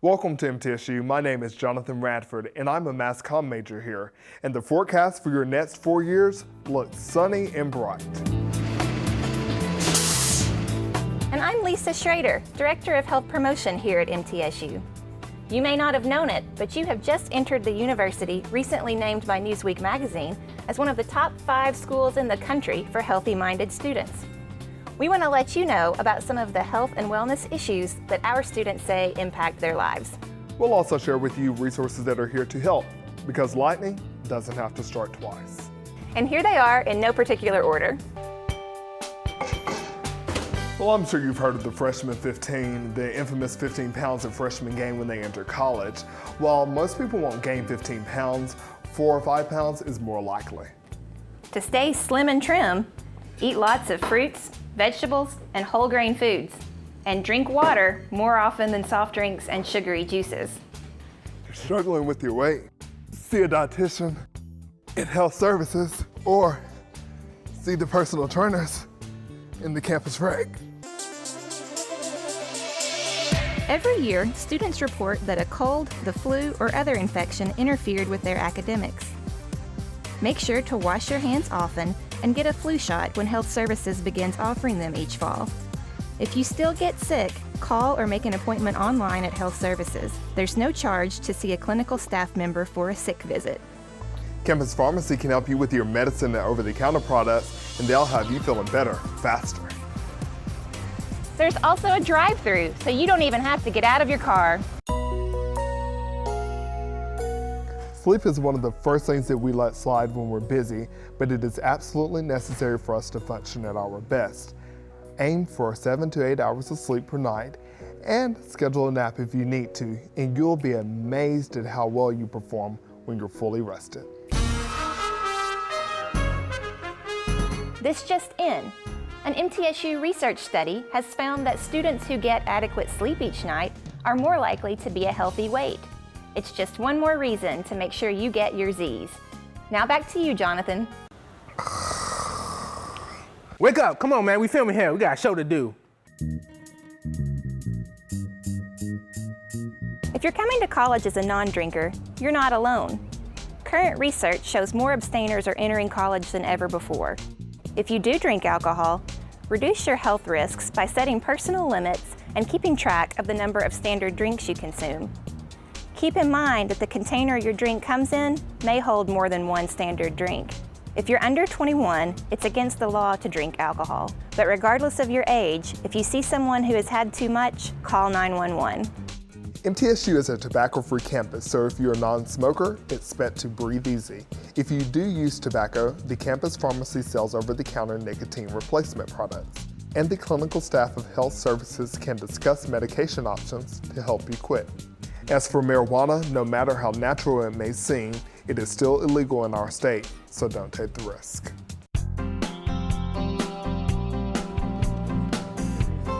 Welcome to MTSU. My name is Jonathan Radford, and I'm a Mass Comm major here. And the forecast for your next 4 years looks sunny and bright. And I'm Lisa Schrader, Director of Health Promotion here at MTSU. You may not have known it, but you have just entered the university recently named by Newsweek magazine as one of the top 5 schools in the country for healthy-minded students. We want to let you know about some of the health and wellness issues that our students say impact their lives. We'll also share with you resources that are here to help, because lightning doesn't have to strike twice. And here they are in no particular order. Well, I'm sure you've heard of the freshman 15, the infamous 15 pounds that freshmen gain when they enter college. While most people won't gain 15 pounds, 4 or 5 pounds is more likely. To stay slim and trim, eat lots of fruits, vegetables, and whole grain foods, and drink water more often than soft drinks and sugary juices. You're struggling with your weight? See a dietitian in health services, or see the personal trainers in the campus rec. Every year, students report that a cold, the flu, or other infection interfered with their academics. Make sure to wash your hands often and get a flu shot when health services begins offering them each fall. If you still get sick, call or make an appointment online at health services. There's no charge to see a clinical staff member for a sick visit. Campus Pharmacy can help you with your medicine and over-the-counter products, and they'll have you feeling better, faster. There's also a drive-thru, so you don't even have to get out of your car. Sleep is one of the first things that we let slide when we're busy, but it is absolutely necessary for us to function at our best. Aim for 7 to 8 hours of sleep per night, and schedule a nap if you need to, and you'll be amazed at how well you perform when you're fully rested. This just in. An MTSU research study has found that students who get adequate sleep each night are more likely to be a healthy weight. It's just one more reason to make sure you get your Z's. Now back to you, Jonathan. Wake up, come on man, we filming here, we got a show to do. If you're coming to college as a non-drinker, you're not alone. Current research shows more abstainers are entering college than ever before. If you do drink alcohol, reduce your health risks by setting personal limits and keeping track of the number of standard drinks you consume. Keep in mind that the container your drink comes in may hold more than one standard drink. If you're under 21, it's against the law to drink alcohol. But regardless of your age, if you see someone who has had too much, call 911. MTSU is a tobacco-free campus, so if you're a non-smoker, expect to breathe easy. If you do use tobacco, the campus pharmacy sells over-the-counter nicotine replacement products, and the clinical staff of health services can discuss medication options to help you quit. As for marijuana, no matter how natural it may seem, it is still illegal in our state, so don't take the risk.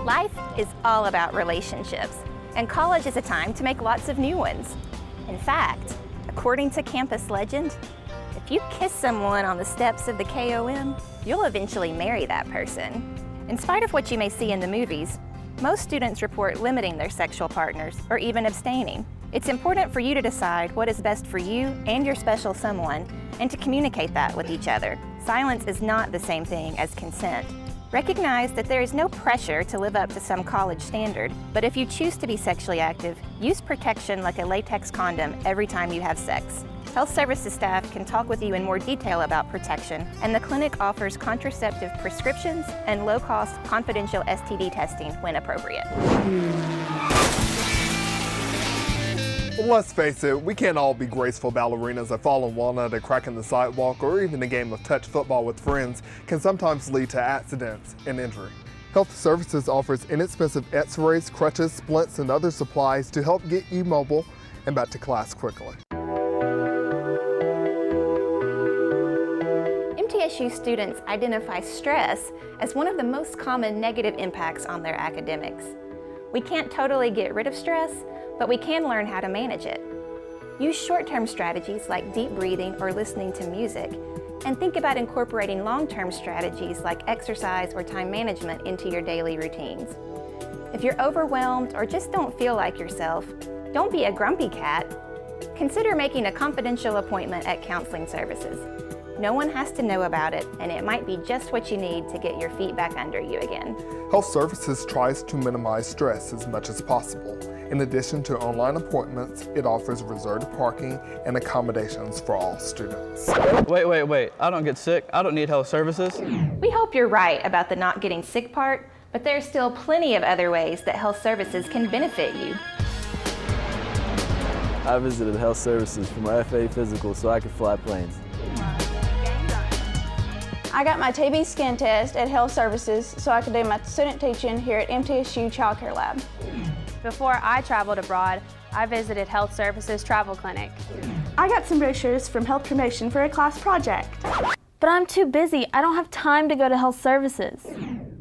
Life is all about relationships, and college is a time to make lots of new ones. In fact, according to campus legend, if you kiss someone on the steps of the KOM, you'll eventually marry that person. In spite of what you may see in the movies, most students report limiting their sexual partners or even abstaining. It's important for you to decide what is best for you and your special someone and to communicate that with each other. Silence is not the same thing as consent. Recognize that there is no pressure to live up to some college standard, but if you choose to be sexually active, use protection like a latex condom every time you have sex. Health services staff can talk with you in more detail about protection, and the clinic offers contraceptive prescriptions and low-cost confidential STD testing when appropriate. Well, let's face it, we can't all be graceful ballerinas. A fallen walnut, a crack in the sidewalk, or even a game of touch football with friends can sometimes lead to accidents and injury. Health Services offers inexpensive x-rays, crutches, splints, and other supplies to help get you mobile and back to class quickly. MTSU students identify stress as one of the most common negative impacts on their academics. We can't totally get rid of stress, but we can learn how to manage it. Use short-term strategies like deep breathing or listening to music, and think about incorporating long-term strategies like exercise or time management into your daily routines. If you're overwhelmed or just don't feel like yourself, Don't be a grumpy cat. Consider making a confidential appointment at counseling services. No one has to know about it, and it might be just what you need to get your feet back under you again. Health Services tries to minimize stress as much as possible. In addition to online appointments, it offers reserved parking and accommodations for all students. Wait. I don't get sick. I don't need health services. We hope you're right about the not getting sick part, but there's still plenty of other ways that health services can benefit you. I visited health services for my FA physical so I could fly planes. I got my TB skin test at Health Services so I could do my student teaching here at MTSU Child Care Lab. Before I traveled abroad, I visited Health Services Travel Clinic. I got some brochures from Health Promotion for a class project. But I'm too busy. I don't have time to go to health services.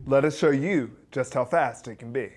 Let us show you just how fast it can be.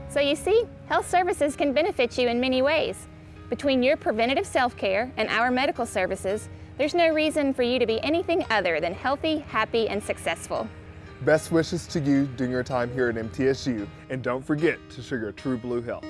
So you see, health services can benefit you in many ways. Between your preventative self-care and our medical services, there's no reason for you to be anything other than healthy, happy, and successful. Best wishes to you during your time here at MTSU, and don't forget to show your true blue health.